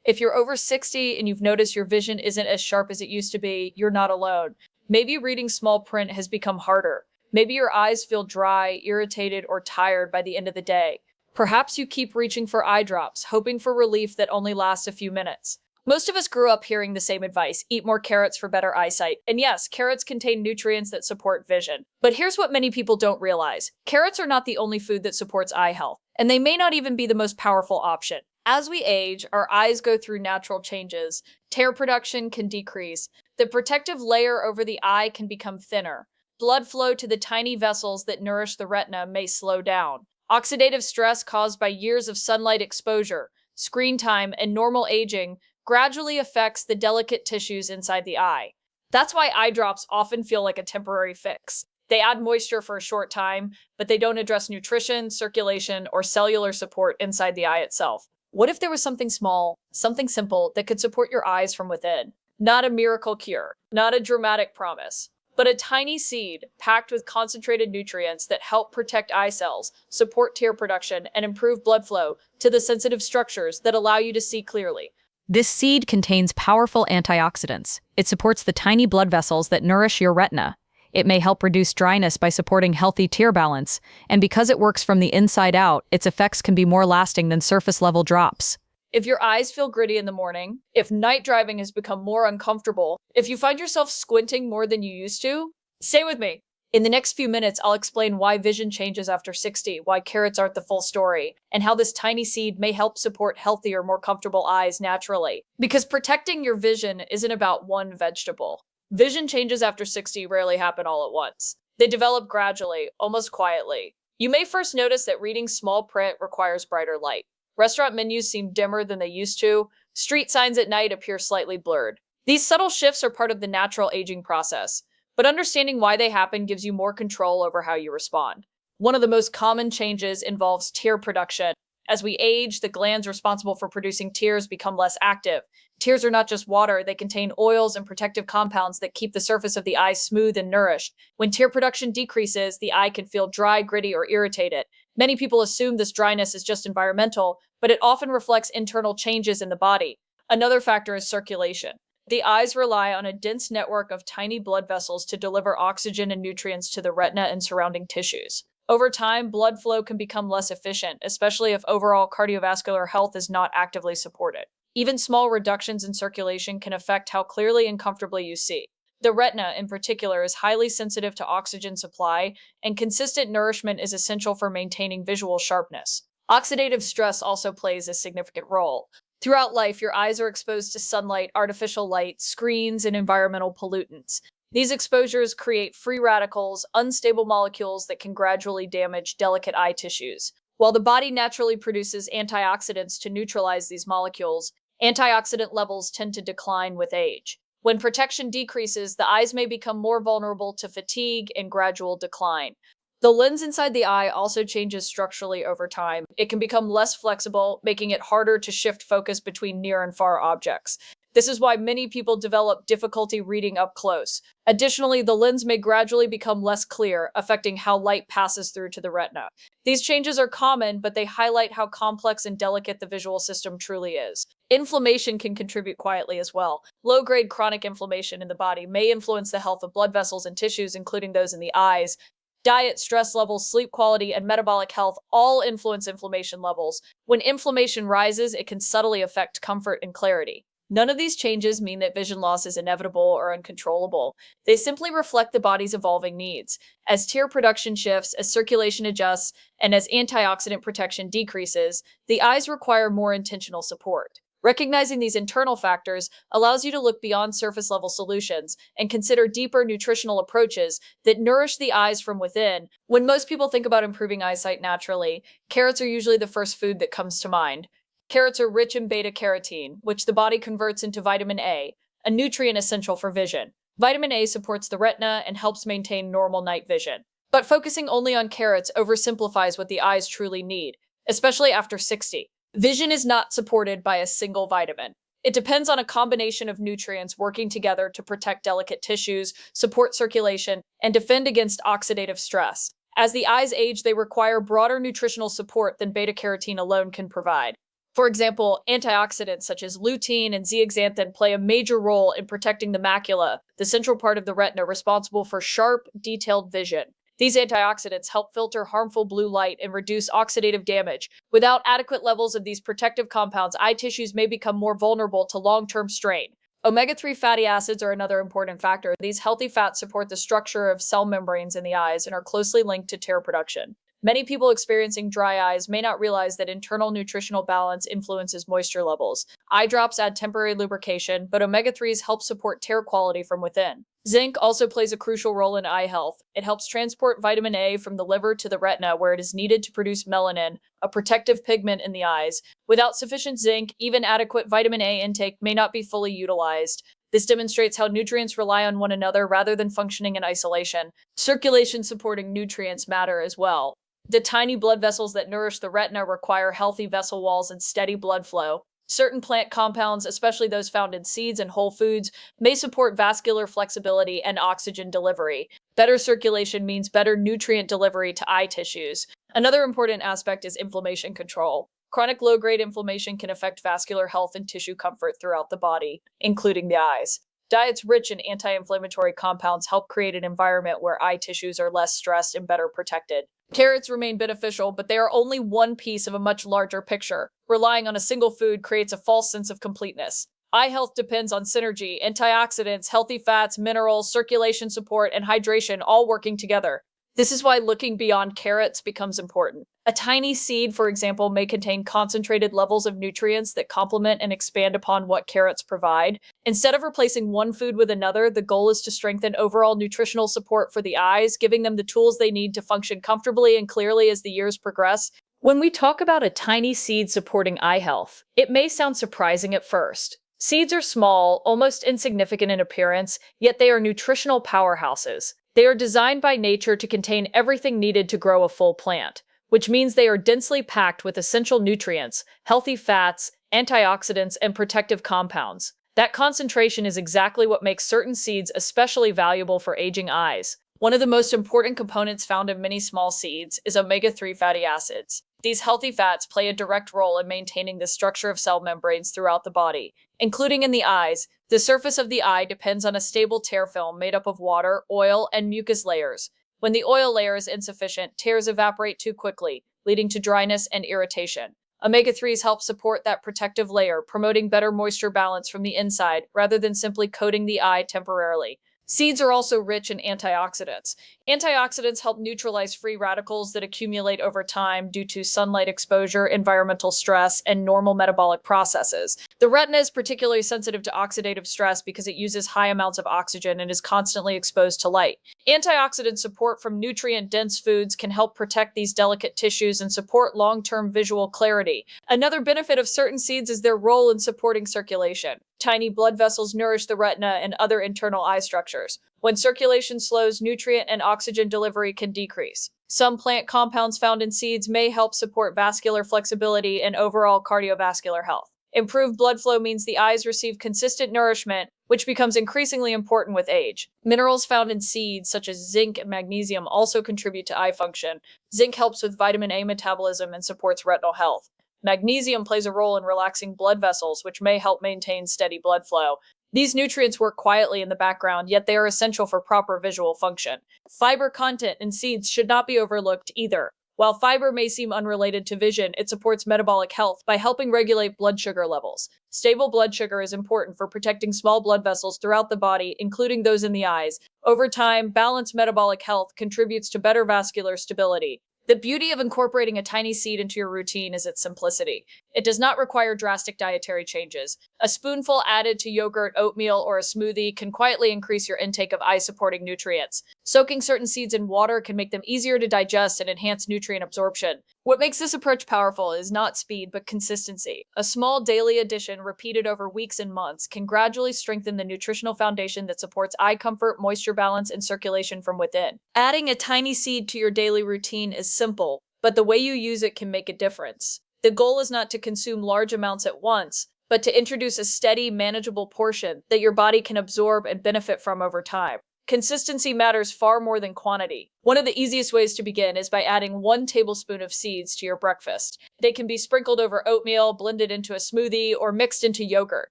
If you're over 60 and you've noticed your vision isn't as sharp as it used to be, you're not alone. Maybe reading small print has become harder. Maybe your eyes feel dry, irritated, or tired by the end of the day. Perhaps you keep reaching for eye drops, hoping for relief that only lasts a few minutes. Most of us grew up hearing the same advice: eat more carrots for better eyesight. And yes, carrots contain nutrients that support vision. But here's what many people don't realize: carrots are not the only food that supports eye health, and they may not even be the most powerful option. As we age, our eyes go through natural changes. Tear production can decrease. The protective layer over the eye can become thinner. Blood flow to the tiny vessels that nourish the retina may slow down. Oxidative stress caused by years of sunlight exposure, screen time, and normal aging gradually affects the delicate tissues inside the eye. That's why eye drops often feel like a temporary fix. They add moisture for a short time, but they don't address nutrition, circulation, or cellular support inside the eye itself. What if there was something small, something simple that could support your eyes from within? Not a miracle cure, not a dramatic promise, but a tiny seed packed with concentrated nutrients that help protect eye cells, support tear production, and improve blood flow to the sensitive structures that allow you to see clearly. This seed contains powerful antioxidants. It supports the tiny blood vessels that nourish your retina. It may help reduce dryness by supporting healthy tear balance, and because it works from the inside out, its effects can be more lasting than surface-level drops. If your eyes feel gritty in the morning, if night driving has become more uncomfortable, if you find yourself squinting more than you used to, stay with me. In the next few minutes, I'll explain why vision changes after 60, why carrots aren't the full story, and how this tiny seed may help support healthier, more comfortable eyes naturally. Because protecting your vision isn't about one vegetable. Vision changes after 60 rarely happen all at once. They develop gradually, almost quietly. You may first notice that reading small print requires brighter light. Restaurant menus seem dimmer than they used to. Street signs at night appear slightly blurred. These subtle shifts are part of the natural aging process, but understanding why they happen gives you more control over how you respond. One of the most common changes involves tear production. As we age, the glands responsible for producing tears become less active. Tears are not just water, they contain oils and protective compounds that keep the surface of the eye smooth and nourished. When tear production decreases, the eye can feel dry, gritty, or irritated. Many people assume this dryness is just environmental, but it often reflects internal changes in the body. Another factor is circulation. The eyes rely on a dense network of tiny blood vessels to deliver oxygen and nutrients to the retina and surrounding tissues. Over time, blood flow can become less efficient, especially if overall cardiovascular health is not actively supported. Even small reductions in circulation can affect how clearly and comfortably you see. The retina, in particular, is highly sensitive to oxygen supply, and consistent nourishment is essential for maintaining visual sharpness. Oxidative stress also plays a significant role. Throughout life, your eyes are exposed to sunlight, artificial light, screens, and environmental pollutants. These exposures create free radicals, unstable molecules that can gradually damage delicate eye tissues. While the body naturally produces antioxidants to neutralize these molecules, antioxidant levels tend to decline with age. When protection decreases, the eyes may become more vulnerable to fatigue and gradual decline. The lens inside the eye also changes structurally over time. It can become less flexible, making it harder to shift focus between near and far objects. This is why many people develop difficulty reading up close. Additionally, the lens may gradually become less clear, affecting how light passes through to the retina. These changes are common, but they highlight how complex and delicate the visual system truly is. Inflammation can contribute quietly as well. Low-grade chronic inflammation in the body may influence the health of blood vessels and tissues, including those in the eyes. Diet, stress levels, sleep quality, and metabolic health all influence inflammation levels. When inflammation rises, it can subtly affect comfort and clarity. None of these changes mean that vision loss is inevitable or uncontrollable. They simply reflect the body's evolving needs. As tear production shifts, as circulation adjusts, and as antioxidant protection decreases, the eyes require more intentional support. Recognizing these internal factors allows you to look beyond surface-level solutions and consider deeper nutritional approaches that nourish the eyes from within. When most people think about improving eyesight naturally, carrots are usually the first food that comes to mind. Carrots are rich in beta-carotene, which the body converts into vitamin A, a nutrient essential for vision. Vitamin A supports the retina and helps maintain normal night vision. But focusing only on carrots oversimplifies what the eyes truly need, especially after 60. Vision is not supported by a single vitamin. It depends on a combination of nutrients working together to protect delicate tissues, support circulation, and defend against oxidative stress. As the eyes age, they require broader nutritional support than beta-carotene alone can provide. For example, antioxidants such as lutein and zeaxanthin play a major role in protecting the macula, the central part of the retina responsible for sharp, detailed vision. These antioxidants help filter harmful blue light and reduce oxidative damage. Without adequate levels of these protective compounds, eye tissues may become more vulnerable to long-term strain. Omega-3 fatty acids are another important factor. These healthy fats support the structure of cell membranes in the eyes and are closely linked to tear production. Many people experiencing dry eyes may not realize that internal nutritional balance influences moisture levels. Eye drops add temporary lubrication, but omega-3s help support tear quality from within. Zinc also plays a crucial role in eye health. It helps transport vitamin A from the liver to the retina, where it is needed to produce melanin, a protective pigment in the eyes. Without sufficient zinc, even adequate vitamin A intake may not be fully utilized. This demonstrates how nutrients rely on one another rather than functioning in isolation. Circulation supporting nutrients matter as well. The tiny blood vessels that nourish the retina require healthy vessel walls and steady blood flow. Certain plant compounds, especially those found in seeds and whole foods, may support vascular flexibility and oxygen delivery. Better circulation means better nutrient delivery to eye tissues. Another important aspect is inflammation control. Chronic low-grade inflammation can affect vascular health and tissue comfort throughout the body, including the eyes. Diets rich in anti-inflammatory compounds help create an environment where eye tissues are less stressed and better protected. Carrots remain beneficial, but they are only one piece of a much larger picture. Relying on a single food creates a false sense of completeness. Eye health depends on synergy, antioxidants, healthy fats, minerals, circulation support, and hydration all working together. This is why looking beyond carrots becomes important. A tiny seed, for example, may contain concentrated levels of nutrients that complement and expand upon what carrots provide. Instead of replacing one food with another, the goal is to strengthen overall nutritional support for the eyes, giving them the tools they need to function comfortably and clearly as the years progress. When we talk about a tiny seed supporting eye health, it may sound surprising at first. Seeds are small, almost insignificant in appearance, yet they are nutritional powerhouses. They are designed by nature to contain everything needed to grow a full plant, which means they are densely packed with essential nutrients, healthy fats, antioxidants, and protective compounds. That concentration is exactly what makes certain seeds especially valuable for aging eyes. One of the most important components found in many small seeds is omega-3 fatty acids. These healthy fats play a direct role in maintaining the structure of cell membranes throughout the body, including in the eyes. The surface of the eye depends on a stable tear film made up of water, oil, and mucus layers. When the oil layer is insufficient, tears evaporate too quickly, leading to dryness and irritation. Omega-3s help support that protective layer, promoting better moisture balance from the inside rather than simply coating the eye temporarily. Seeds are also rich in antioxidants. Antioxidants help neutralize free radicals that accumulate over time due to sunlight exposure, environmental stress, and normal metabolic processes. The retina is particularly sensitive to oxidative stress because it uses high amounts of oxygen and is constantly exposed to light. Antioxidant support from nutrient-dense foods can help protect these delicate tissues and support long-term visual clarity. Another benefit of certain seeds is their role in supporting circulation. Tiny blood vessels nourish the retina and other internal eye structures. When circulation slows, nutrient and oxygen delivery can decrease. Some plant compounds found in seeds may help support vascular flexibility and overall cardiovascular health. Improved blood flow means the eyes receive consistent nourishment, which becomes increasingly important with age. Minerals found in seeds, such as zinc and magnesium, also contribute to eye function. Zinc helps with vitamin A metabolism and supports retinal health. Magnesium plays a role in relaxing blood vessels, which may help maintain steady blood flow. These nutrients work quietly in the background, yet they are essential for proper visual function. Fiber content in seeds should not be overlooked either. While fiber may seem unrelated to vision, it supports metabolic health by helping regulate blood sugar levels. Stable blood sugar is important for protecting small blood vessels throughout the body, including those in the eyes. Over time, balanced metabolic health contributes to better vascular stability. The beauty of incorporating a tiny seed into your routine is its simplicity. It does not require drastic dietary changes. A spoonful added to yogurt, oatmeal, or a smoothie can quietly increase your intake of eye-supporting nutrients. Soaking certain seeds in water can make them easier to digest and enhance nutrient absorption. What makes this approach powerful is not speed, but consistency. A small daily addition repeated over weeks and months can gradually strengthen the nutritional foundation that supports eye comfort, moisture balance, and circulation from within. Adding a tiny seed to your daily routine is simple, but the way you use it can make a difference. The goal is not to consume large amounts at once, but to introduce a steady, manageable portion that your body can absorb and benefit from over time. Consistency matters far more than quantity. One of the easiest ways to begin is by adding 1 tablespoon of seeds to your breakfast. They can be sprinkled over oatmeal, blended into a smoothie, or mixed into yogurt.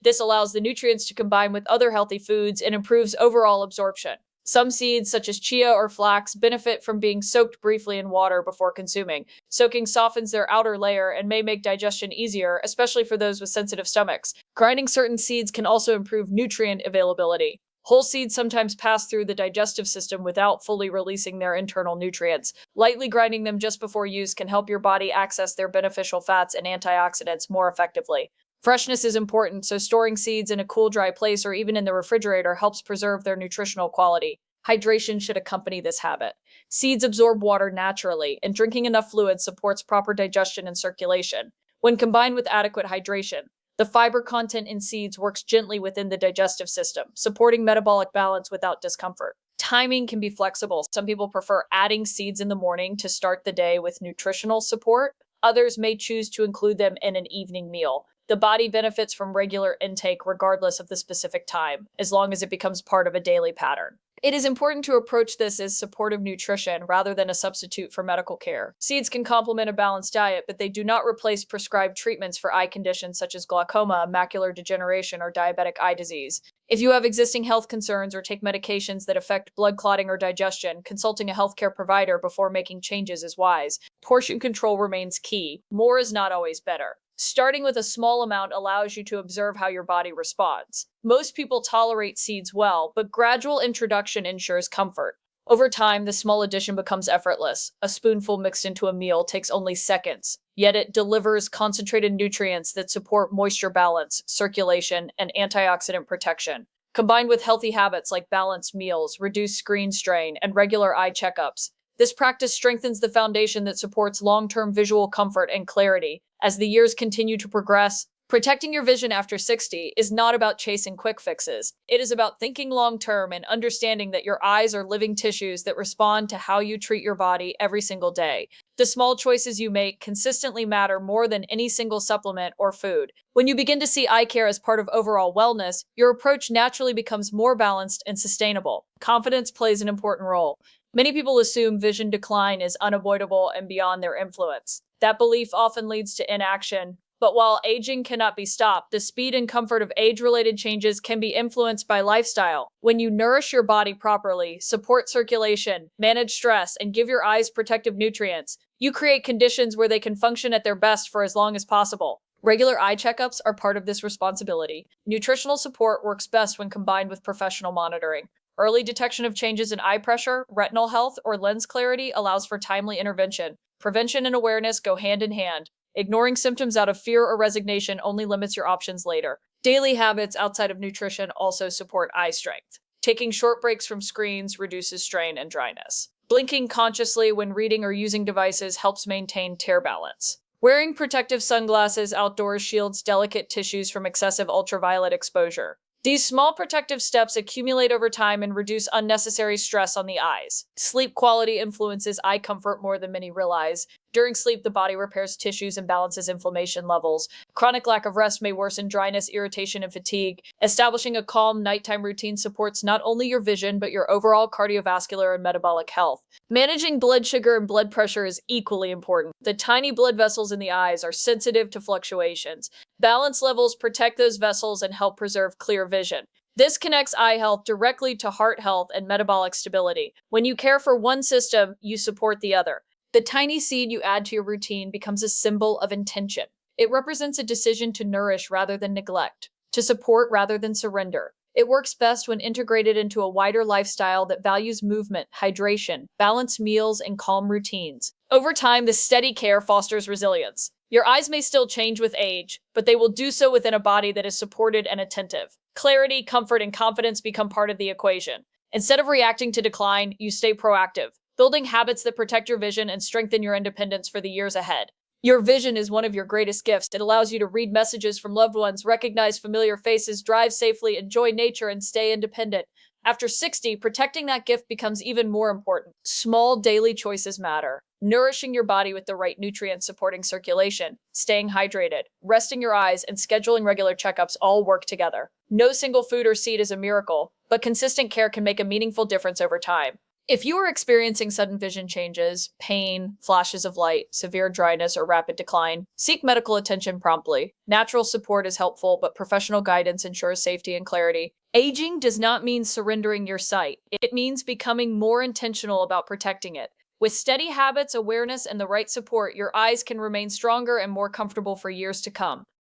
This allows the nutrients to combine with other healthy foods and improves overall absorption. Some seeds, such as chia or flax, benefit from being soaked briefly in water before consuming. Soaking softens their outer layer and may make digestion easier, especially for those with sensitive stomachs. Grinding certain seeds can also improve nutrient availability. Whole seeds sometimes pass through the digestive system without fully releasing their internal nutrients. Lightly grinding them just before use can help your body access their beneficial fats and antioxidants more effectively. Freshness is important, so storing seeds in a cool, dry place or even in the refrigerator helps preserve their nutritional quality. Hydration should accompany this habit. Seeds absorb water naturally, and drinking enough fluid supports proper digestion and circulation. When combined with adequate hydration, the fiber content in seeds works gently within the digestive system, supporting metabolic balance without discomfort. Timing can be flexible. Some people prefer adding seeds in the morning to start the day with nutritional support. Others may choose to include them in an evening meal. The body benefits from regular intake regardless of the specific time, as long as it becomes part of a daily pattern. It is important to approach this as supportive nutrition rather than a substitute for medical care. Seeds can complement a balanced diet, but they do not replace prescribed treatments for eye conditions such as glaucoma, macular degeneration, or diabetic eye disease. If you have existing health concerns or take medications that affect blood clotting or digestion, consulting a healthcare provider before making changes is wise. Portion control remains key. More is not always better. Starting with a small amount allows you to observe how your body responds. Most people tolerate seeds well, but gradual introduction ensures comfort. Over time, the small addition becomes effortless. A spoonful mixed into a meal takes only seconds, yet it delivers concentrated nutrients that support moisture balance, circulation, and antioxidant protection. Combined with healthy habits like balanced meals, reduced screen strain, and regular eye checkups, this practice strengthens the foundation that supports long-term visual comfort and clarity. As the years continue to progress, protecting your vision after 60 is not about chasing quick fixes. It is about thinking long-term and understanding that your eyes are living tissues that respond to how you treat your body every single day. The small choices you make consistently matter more than any single supplement or food. When you begin to see eye care as part of overall wellness, your approach naturally becomes more balanced and sustainable. Confidence plays an important role. Many people assume vision decline is unavoidable and beyond their influence. That belief often leads to inaction. But while aging cannot be stopped, the speed and comfort of age-related changes can be influenced by lifestyle. When you nourish your body properly, support circulation, manage stress, and give your eyes protective nutrients, you create conditions where they can function at their best for as long as possible. Regular eye checkups are part of this responsibility. Nutritional support works best when combined with professional monitoring. Early detection of changes in eye pressure, retinal health, or lens clarity allows for timely intervention. Prevention and awareness go hand in hand. Ignoring symptoms out of fear or resignation only limits your options later. Daily habits outside of nutrition also support eye strength. Taking short breaks from screens reduces strain and dryness. Blinking consciously when reading or using devices helps maintain tear balance. Wearing protective sunglasses outdoors shields delicate tissues from excessive ultraviolet exposure. These small protective steps accumulate over time and reduce unnecessary stress on the eyes. Sleep quality influences eye comfort more than many realize. During sleep, the body repairs tissues and balances inflammation levels. Chronic lack of rest may worsen dryness, irritation, and fatigue. Establishing a calm nighttime routine supports not only your vision, but your overall cardiovascular and metabolic health. Managing blood sugar and blood pressure is equally important. The tiny blood vessels in the eyes are sensitive to fluctuations. Balance levels protect those vessels and help preserve clear vision. This connects eye health directly to heart health and metabolic stability. When you care for one system, you support the other. The tiny seed you add to your routine becomes a symbol of intention. It represents a decision to nourish rather than neglect, to support rather than surrender. It works best when integrated into a wider lifestyle that values movement, hydration, balanced meals, and calm routines. Over time, this steady care fosters resilience. Your eyes may still change with age, but they will do so within a body that is supported and attentive. Clarity, comfort, and confidence become part of the equation. Instead of reacting to decline, you stay proactive, building habits that protect your vision and strengthen your independence for the years ahead. Your vision is one of your greatest gifts. It allows you to read messages from loved ones, recognize familiar faces, drive safely, enjoy nature, and stay independent. After 60, protecting that gift becomes even more important. Small daily choices matter. Nourishing your body with the right nutrients supporting circulation, staying hydrated, resting your eyes, and scheduling regular checkups all work together. No single food or seed is a miracle, but consistent care can make a meaningful difference over time. If you are experiencing sudden vision changes, pain, flashes of light, severe dryness, or rapid decline, seek medical attention promptly. Natural support is helpful, but professional guidance ensures safety and clarity. Aging does not mean surrendering your sight. It means becoming more intentional about protecting it. With steady habits, awareness, and the right support, your eyes can remain stronger and more comfortable for years to come.